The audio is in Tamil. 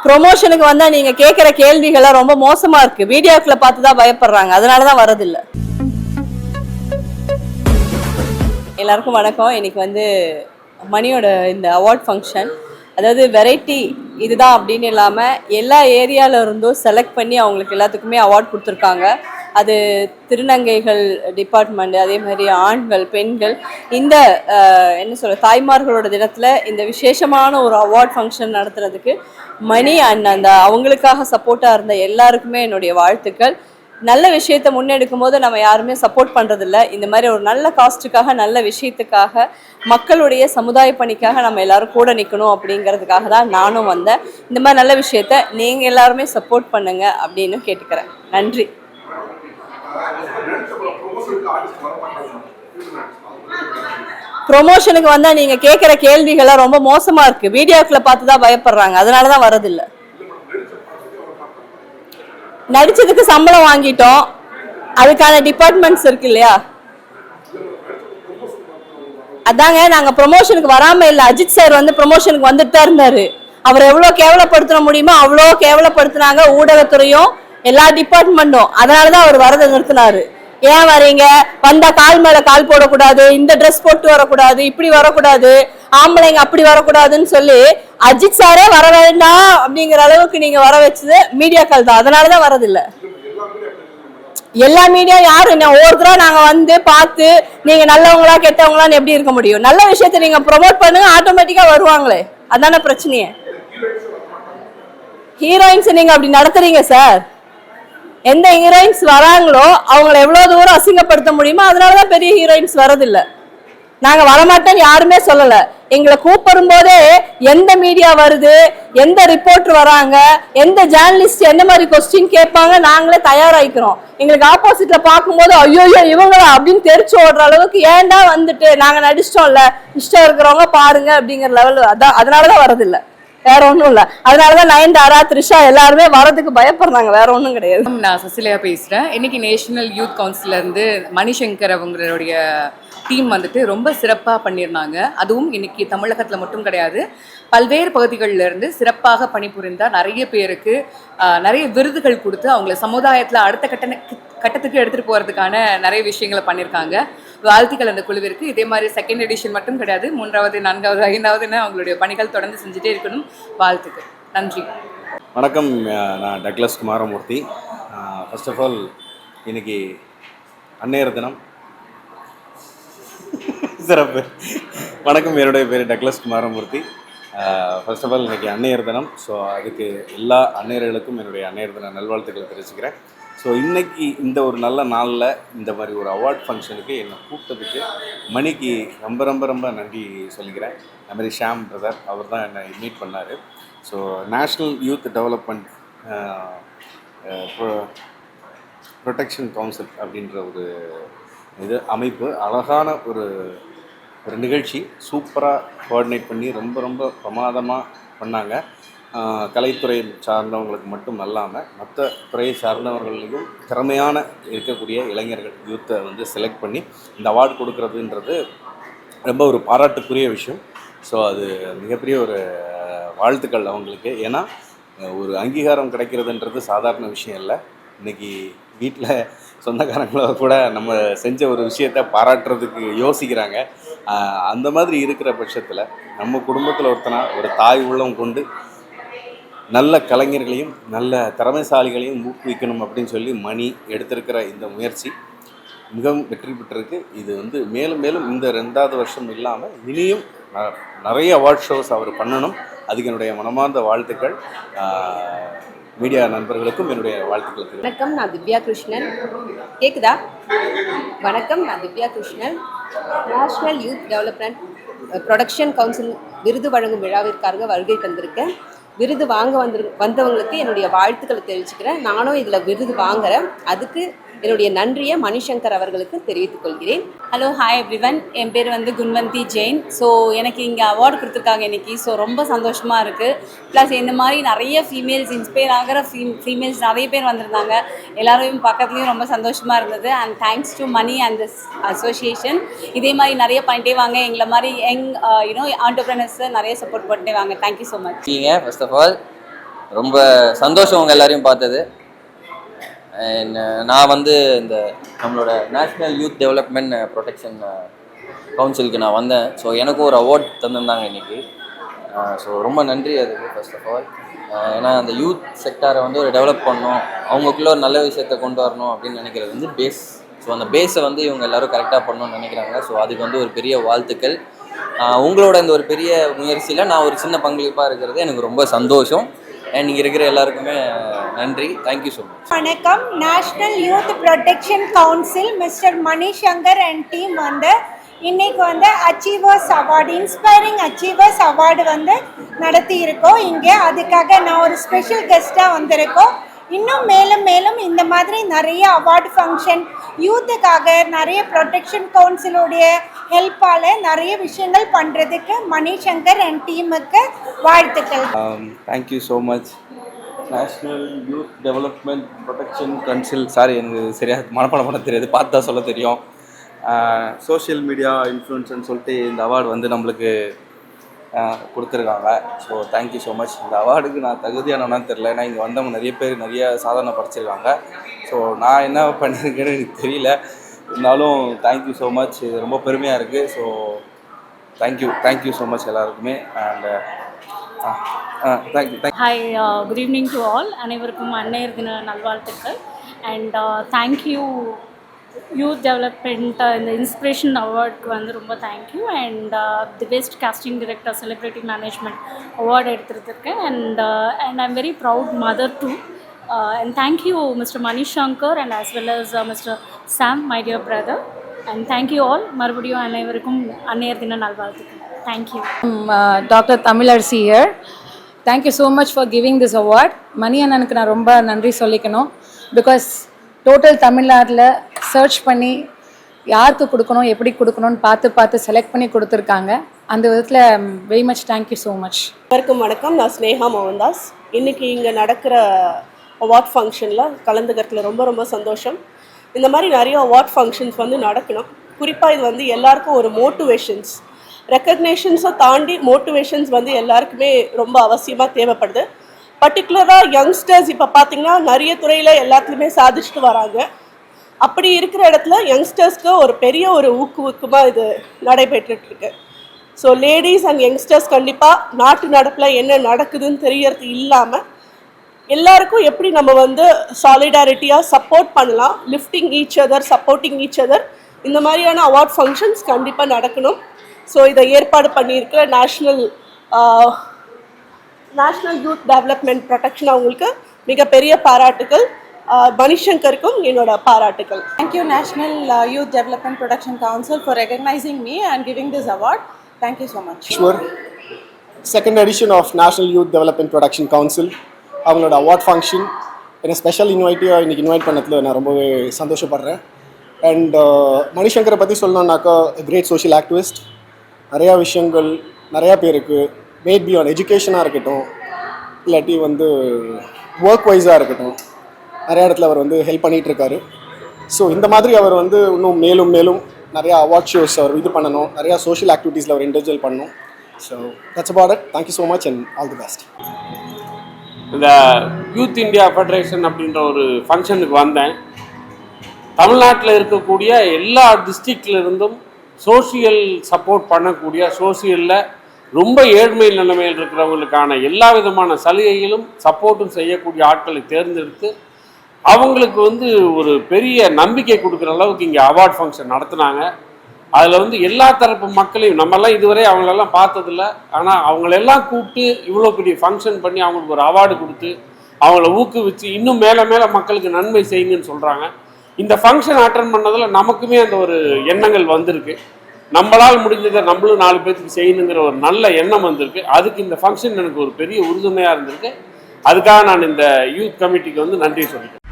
ப்ரொமோஷனுக்கு வந்தா நீங்க கேட்குற கேள்விகள்லாம் ரொம்ப மோசமா இருக்கு. வீடியோக்களை பார்த்து தான் பயப்படுறாங்க, அதனால தான் வரதில்லை. எல்லாருக்கும் வணக்கம். இன்னைக்கு வந்து மணியோட இந்த அவார்ட் ஃபங்க்ஷன், அதாவது வெரைட்டி இதுதான் அப்படின்னு இல்லாமல் எல்லா ஏரியாவில் இருந்தும் செலக்ட் பண்ணி அவங்களுக்கு எல்லாத்துக்குமே அவார்ட் கொடுத்துருக்காங்க. அது திருநங்கைகள் டிபார்ட்மெண்ட், அதே மாதிரி ஆண்கள், பெண்கள், இந்த என்ன சொல்ல தாய்மார்களோட தினத்தில் இந்த விசேஷமான ஒரு அவார்ட் ஃபங்க்ஷன் நடத்துறதுக்கு மணி அண்ட் அந்த அவங்களுக்காக சப்போர்ட்டாக இருந்த எல்லாருக்குமே என்னுடைய வாழ்த்துக்கள். நல்ல விஷயத்தை முன்னெடுக்கும் போது நம்ம யாருமே சப்போர்ட் பண்ணுறதில்ல. இந்த மாதிரி ஒரு நல்ல காஸ்ட்டுக்காக, நல்ல விஷயத்துக்காக, மக்களுடைய சமுதாய பணிக்காக நம்ம எல்லாரும் கூட நிற்கணும் அப்படிங்கிறதுக்காக தான் நானும் வந்தேன். இந்த மாதிரி நல்ல விஷயத்த நீங்கள் எல்லாருமே சப்போர்ட் பண்ணுங்க அப்படின்னு கேட்டுக்கிறேன். நன்றி. ப்ரொமோஷனுக்கு வந்தால் நீங்கள் கேட்குற கேள்விகள்லாம் ரொம்ப மோசமாக இருக்குது. வீடியோக்களை பார்த்து தான் பயப்படுறாங்க, அதனால தான் வரதில்லை. நடிச்சதுக்கு சம்பளம் வாங்கிட்டோம், அதுக்கான டிபார்ட்மெண்ட்ஸ் இருக்கு இல்லையா? அதாங்க, நாங்க ப்ரொமோஷனுக்கு வராம இல்ல. அஜித் சார் வந்து ப்ரொமோஷனுக்கு வந்துட்டு தான் இருந்தாரு. அவர் எவ்வளவு கேவலப்படுத்த முடியுமோ அவ்வளோ கேவலப்படுத்தினாங்க ஊடகத்துறையும் எல்லா டிபார்ட்மெண்ட்டும். அதனாலதான் அவர் வரதை நிறுத்தினாரு. ஏன் வரீங்க, வந்தா கால் மேல கால் போடக்கூடாது, இந்த ட்ரெஸ் போட்டு வரக்கூடாது, இப்படி வரக்கூடாது, ஆம்பளைங்க அப்படி வரக்கூடாதுன்னு சொல்லி அஜித் சாரே வர வேண்டாம் அப்படிங்கிற அளவுக்கு நீங்க வர வச்சது மீடியாக்கள் தான். அதனாலதான் வரதில்லை. எல்லா மீடியா யாரும் ஒவ்வொருத்தரா நாங்க வந்து பார்த்து நீங்க நல்லவங்களா கெட்டவங்களான்னு எப்படி இருக்க முடியும்? நல்ல விஷயத்த நீங்க ப்ரொமோட் பண்ணுங்க, ஆட்டோமேட்டிக்கா வருவாங்களே. அதான பிரச்சனையே. ஹீரோயின்ஸ் நீங்க அப்படி நடத்துறீங்க சார். எந்த ஹீரோயின்ஸ் வராங்களோ அவங்களை எவ்வளவு தூரம் அசிங்கப்படுத்த முடியுமோ அதனாலதான் பெரிய ஹீரோயின்ஸ் வரதில்லை. நாங்க வரமாட்டோம்னு யாருமே சொல்லல. எங்களை கூப்பிடும் போதே எந்த மீடியா வருது, எந்த ரிப்போர்ட்டர் வராங்க, எந்த ஜேர்னலிஸ்ட் என்ன மாதிரி கொஸ்டின் கேட்பாங்க, நாங்களே தயாராகிக்கிறோம். எங்களுக்கு ஆப்போசிட்ல பார்க்கும்போது ஐயோ இவங்களா அப்படின்னு தெரிச்சு ஓடுற அளவுக்கு ஏன்டா வந்துட்டு நாங்க நடிச்சிட்டோம்ல, இஷ்டம் இருக்கிறவங்க பாருங்க அப்படிங்கிற லெவல். அதான் அதனாலதான் வரதில்லை, வேற ஒன்றும் இல்லை. அதனாலதான் நயன்தாரா, த்ரிஷா எல்லாருமே வரதுக்கு பயப்படுறாங்க, வேற ஒன்றும் கிடையாது. நான் சசிலியா பேசுகிறேன். இன்னைக்கு நேஷனல் யூத் கவுன்சில இருந்து மணிசங்கர் அவங்களுடைய டீம் வந்துட்டு ரொம்ப சிறப்பாக பண்ணியிருந்தாங்க. அதுவும் இன்னைக்கு தமிழகத்தில் மட்டும் கிடையாது, பல்வேறு பகுதிகளில் இருந்து சிறப்பாக பணிபுரிந்தால் நிறைய பேருக்கு நிறைய விருதுகள் கொடுத்து அவங்கள சமுதாயத்தில் அடுத்த கட்டத்துக்கு எடுத்துகிட்டு போகிறதுக்கான நிறைய விஷயங்களை பண்ணியிருக்காங்க. வாழ்த்துக்கள் அந்த குழுவிற்கு. இதே மாதிரி செகண்ட் எடிஷன் மட்டும் கிடையாது, 3வது 4வது 5வதுன்னு அவங்களுடைய பணிகள் தொடர்ந்து செஞ்சுட்டே இருக்கணும். வாழ்த்துக்கள். நன்றி. வணக்கம். நான் Douglas Kumaramoorthy. First of all இன்னைக்கு அன்னையர் தினம். சிறப்பு. வணக்கம், என்னுடைய பேர் Douglas Kumaramoorthy. First of all இன்றைக்கி அன்னையர் தினம். ஸோ அதுக்கு எல்லா அன்னையர்களுக்கும் என்னுடைய அன்னையர் தின நல்வாழ்த்துக்களை தெரிவிச்சுக்கிறேன். ஸோ இன்றைக்கி இந்த ஒரு நல்ல நாளில் இந்த மாதிரி ஒரு அவார்ட் ஃபங்க்ஷனுக்கு என்னை கூப்பிட்டதுக்கு மணிக்கு ரொம்ப ரொம்ப ரொம்ப நன்றி சொல்லிக்கிறேன். அது மாதிரி ஷாம் பிரதர், அவர் தான் என்னை மீட் பண்ணார். So national youth development protection council அப்படின்ற ஒரு இது அமைப்பு அழகான ஒரு நிகழ்ச்சி சூப்பராக கோஆர்டினேட் பண்ணி ரொம்ப ரொம்ப பிரமாதமாக பண்ணாங்க. கலைத்துறை சார்ந்தவங்களுக்கு மட்டும் அல்லாமல் மற்ற துறையை சார்ந்தவர்களையும் திறமையான இருக்கக்கூடிய இளைஞர்கள் யூத்தை வந்து செலக்ட் பண்ணி இந்த அவார்டு கொடுக்குறதுன்றது ரொம்ப ஒரு பாராட்டுக்குரிய விஷயம். ஸோ அது மிகப்பெரிய ஒரு வாழ்த்துக்கள் அவங்களுக்கு. ஏன்னா ஒரு அங்கீகாரம் கிடைக்கிறதுன்றது சாதாரண விஷயம் இல்லை. இன்றைக்கி வீட்டில் சொந்தக்காரங்களோ கூட நம்ம செஞ்ச ஒரு விஷயத்தை பாராட்டுறதுக்கு யோசிக்கிறாங்க. அந்த மாதிரி இருக்கிற பட்சத்தில் நம்ம குடும்பத்தில் ஒரு தாய் உள்ளம் கொண்டு நல்ல கலைஞர்களையும் நல்ல திறமைசாலிகளையும் ஊக்குவிக்கணும் அப்படின்னு சொல்லி மணி எடுத்திருக்கிற இந்த முயற்சி மிகவும் வெற்றி பெற்றிருக்கு. இது வந்து மேலும் மேலும் இந்த 2வது வருஷம் இல்லாமல் இனியும் நிறைய அவார்ட் ஷோஸ் அவர் பண்ணணும். அதுக்கு என்னுடைய மனமார்ந்த வாழ்த்துக்கள். மீடியா நண்பர்களுக்கும் என்னுடைய வாழ்த்துக்கள். வணக்கம், நான் திவ்யா கிருஷ்ணன். கேக்குதா? வணக்கம், நான் Divya Krishnan. National youth development production council விருது வழங்கும் விழாவிற்காக வருகை தந்திருக்கேன். விருது வாங்க வந்தவங்களுக்கு என்னுடைய வாழ்த்துக்களை தெரிவிச்சுக்கிறேன். நானும் இதில் விருது வாங்குகிறேன். அதுக்கு என்னுடைய நன்றியை மணிசங்கர் அவர்களுக்கு தெரிவித்துக் கொள்கிறேன். Hello, hi everyone. என் பேர் வந்து குன்வந்தி ஜெயின். ஸோ எனக்கு இங்கே அவார்டு கொடுத்துருக்காங்க இன்றைக்கி. ஸோ ரொம்ப சந்தோஷமாக இருக்குது. ப்ளஸ் இந்த மாதிரி நிறைய ஃபீமேல்ஸ் இன்ஸ்பயர் ஆகிற ஃபீமேல்ஸ் நிறைய பேர் வந்திருந்தாங்க. எல்லோரும் பக்கத்துலேயும் ரொம்ப சந்தோஷமாக இருந்தது. And thanks to Mani and this association. இதே மாதிரி நிறைய பண்ணிட்டே வாங்க. எங்களை மாதிரி யங் ஆண்டர்ப்ரனர்ஸை நிறைய சப்போர்ட் பண்ணிட்டே வாங்க. Thank you so much. First of all ரொம்ப சந்தோஷம் உங்கள் எல்லாரையும் பார்த்தது. அண்ட் நான் வந்து இந்த நம்மளோட நேஷ்னல் யூத் டெவலப்மெண்ட் ப்ரொடெக்ஷன் கவுன்சிலுக்கு நான் வந்தேன். ஸோ எனக்கும் ஒரு அவார்ட் தந்திருந்தாங்க இன்றைக்கி. ஸோ ரொம்ப நன்றி அதுக்கு ஃபர்ஸ்ட் ஆஃப் ஆல். ஏன்னா அந்த யூத் செக்டாரை வந்து ஒரு டெவலப் பண்ணணும், அவங்களுக்குள்ள ஒரு நல்ல விஷயத்தை கொண்டு வரணும் அப்படின்னு நினைக்கிறது வந்து பேஸ். ஸோ அந்த பேஸை வந்து இவங்க எல்லோரும் கரெக்டாக பண்ணணும்னு நினைக்கிறாங்க. ஸோ அதுக்கு வந்து ஒரு பெரிய வாழ்த்துக்கள். உங்களோட இந்த ஒரு பெரிய முயற்சியில் நான் ஒரு சின்ன பங்களிப்பாக இருக்கிறது எனக்கு ரொம்ப சந்தோஷம். அண்ட் இங்கே இருக்கிற எல்லாருக்குமே நன்றி. Thank you so much. வணக்கம். National youth protection council mister Manishankar and team வந்து இன்னைக்கு வந்து achievers award, inspiring achievers award வந்து நடத்தி இருக்கோம் இங்கே. அதுக்காக நான் ஒரு ஸ்பெஷல் கெஸ்ட்டாக வந்திருக்கோம். இன்னும் மேலும் மேலும் இந்த மாதிரி நிறைய அவார்டு ஃபங்க்ஷன் யூத்துக்காக நிறைய ப்ரொடெக்ஷன் கவுன்சிலுடைய ஹெல்ப்பால் நிறைய விஷயங்கள் பண்ணுறதுக்கு மணிசங்கர் அண்ட் டீமுக்கு வாழ்த்துக்கள். Thank you so much. National youth development protection council, sorry எனக்கு சரியாக மனப்பாடம் பண்ண தெரியாது, பார்த்து தான் சொல்ல தெரியும். சோஷியல் மீடியா இன்ஃப்ளூயன்ஸ்னு சொல்லிட்டு இந்த அவார்டு வந்து நம்மளுக்கு கொடுத்துருக்காங்க. So thank you so much. இந்த அவார்டுக்கு நான் தகுதியானவனான்னு தெரில, ஏன்னா இங்கே வந்தவங்க நிறைய பேர் நிறைய சாதனை படைச்சிருக்காங்க. ஸோ நான் என்ன பண்ணியிருக்கேன்னு எனக்கு தெரியல, இருந்தாலும் தேங்க்யூ ஸோ மச். இது ரொம்ப பெருமையாக இருக்குது. ஸோ தேங்க்யூ ஸோ மச் எல்லாருக்குமே. And thank you. Hi, good evening to all. அனைவருக்கும் அன்னையர் தின நல்வாழ்த்துக்கள். அண்ட் தேங்க்யூ யூத் டெவலப்மெண்ட் இந்த இன்ஸ்பிரேஷன் அவார்டுக்கு வந்து ரொம்ப thank you. And the best casting director celebrity management award எடுத்துருக்கேன். And I'm very proud mother too. And thank you mister Manishankar and as well as mister Sam, my dear brother. And thank you all. மறுபடியும் அனைவருக்கும் அன்னையர் தின நல்வாழ்த்துக்கள். Thank you. Dr. Tamilarsi here. Thank you so much for giving this award. மணி அண்ணனுக்கு நான் ரொம்ப நன்றி சொல்லிக்கணும். பிகாஸ் டோட்டல் தமிழ்நாட்டில் சர்ச் பண்ணி யாருக்கு கொடுக்கணும், எப்படி கொடுக்கணும்னு பார்த்து செலக்ட் பண்ணி கொடுத்துருக்காங்க. அந்த விதத்தில் very much thank you so much. எல்லாருக்கும் வணக்கம். நான் ஸ்னேகா மோகன்தாஸ். இன்றைக்கி இங்கே நடக்கிற அவார்ட் ஃபங்க்ஷனில் கலந்துக்கிறதுல ரொம்ப ரொம்ப சந்தோஷம். இந்த மாதிரி நிறைய அவார்ட் ஃபங்க்ஷன்ஸ் வந்து நடக்கணும். குறிப்பாக இது வந்து எல்லாருக்கும் ஒரு மோட்டிவேஷன்ஸ், ரெக்கக்னேஷன்ஸை தாண்டி மோட்டிவேஷன்ஸ் வந்து எல்லாருக்குமே ரொம்ப அவசியமாக தேவைப்படுது. பர்டிகுலராக யங்ஸ்டர்ஸ் இப்போ பார்த்திங்கன்னா நிறைய துறையில் எல்லாத்துலேயுமே சாதிச்சுட்டு வராங்க. அப்படி இருக்கிற இடத்துல யங்ஸ்டர்ஸ்க்கு ஒரு பெரிய ஒரு ஊக்குவிக்கமாக இது நடைபெற்றுருக்கு. ஸோ லேடிஸ் அண்ட் யங்ஸ்டர்ஸ் கண்டிப்பாக நாட்டு நடப்பில் என்ன நடக்குதுன்னு தெரியறது இல்லாமல் எல்லாருக்கும் எப்படி நம்ம வந்து சாலிடாரிட்டியாக சப்போர்ட் பண்ணலாம், lifting each other, supporting each other, இந்த மாதிரியான அவார்ட் ஃபங்க்ஷன்ஸ் கண்டிப்பாக நடக்கணும். ஸோ இதை ஏற்பாடு பண்ணியிருக்கிற நேஷ்னல் யூத் டெவலப்மெண்ட் ப்ரொடெக்ஷன் அவங்களுக்கு மிகப்பெரிய பாராட்டுகள். மணிசங்கருக்கும் என்னோட பாராட்டுகள். Thank you National Youth Development Protection Council for recognizing me and giving this award. Thank you so much. Sure. Second edition of National Youth Development Protection Council அவங்களோட அவார்ட் ஃபங்க்ஷன் என்னை ஸ்பெஷல் இன்வைட்டியாக இன்றைக்கி இன்வைட் பண்ணதில் நான் ரொம்பவே சந்தோஷப்படுறேன். அண்ட் மணிசங்கரை பற்றி சொல்லணுன்னாக்கா கிரேட் சோஷியல் ஆக்டிவிஸ்ட். நிறையா விஷயங்கள் நிறையா பேருக்கு மேட் பி ஆன் எஜுகேஷனாக இருக்கட்டும், இல்லாட்டி வந்து ஒர்க் வைஸாக இருக்கட்டும், நிறையா இடத்துல அவர் வந்து ஹெல்ப் பண்ணிகிட்ருக்காரு. ஸோ இந்த மாதிரி அவர் வந்து இன்னும் மேலும் மேலும் நிறையா அவார்ட் ஷோஸ் அவர் இது பண்ணணும், நிறையா சோஷியல் ஆக்டிவிட்டீஸில் அவர் இண்டிவிஜுவல் பண்ணணும். So that's about it. Thank you so much and all the best. இந்த யூத் இந்தியா ஃபெடரேஷன் அப்படின்ற ஒரு ஃபங்க்ஷனுக்கு வந்தேன். தமிழ்நாட்டில் இருக்கக்கூடிய எல்லா டிஸ்ட்ரிக்ட்ல இருந்தும் சோஷியல் சப்போர்ட் பண்ணக்கூடிய, சோஷியலில் ரொம்ப ஏழ்மை நிலைமையில் இருக்கிறவங்களுக்கான எல்லா விதமான சலுகைகளும் சப்போர்ட்டும் செய்யக்கூடிய ஆட்களை தேர்ந்தெடுத்து அவங்களுக்கு வந்து ஒரு பெரிய நம்பிக்கை கொடுக்குற அளவுக்கு இங்கே அவார்ட் ஃபங்க்ஷன் நடத்துனாங்க. அதில் வந்து எல்லா தரப்பு மக்களையும் நம்மெல்லாம் இதுவரை அவங்களெல்லாம் பார்த்ததில்ல, ஆனால் அவங்களெல்லாம் கூப்பிட்டு இவ்வளோ பெரிய ஃபங்க்ஷன் பண்ணி அவங்களுக்கு ஒரு அவார்டு கொடுத்து அவங்கள ஊக்குவிச்சு இன்னும் மேலே மேலே மக்களுக்கு நன்மை செய்யுங்கன்னு சொல்கிறாங்க. இந்த ஃபங்க்ஷன் அட்டன் பண்ணதில் நமக்குமே அந்த ஒரு எண்ணங்கள் வந்திருக்கு. நம்மளால் முடிஞ்சதை நம்மளும் 4 பேருக்கு செய்யணுங்கிற ஒரு நல்ல எண்ணம் வந்திருக்கு. அதுக்கு இந்த ஃபங்க்ஷன் எனக்கு ஒரு பெரிய உறுதுணையாக இருந்திருக்கு. அதுக்காக நான் இந்த யூத் கமிட்டிக்கு வந்து நன்றி சொல்லிக்கிறேன்.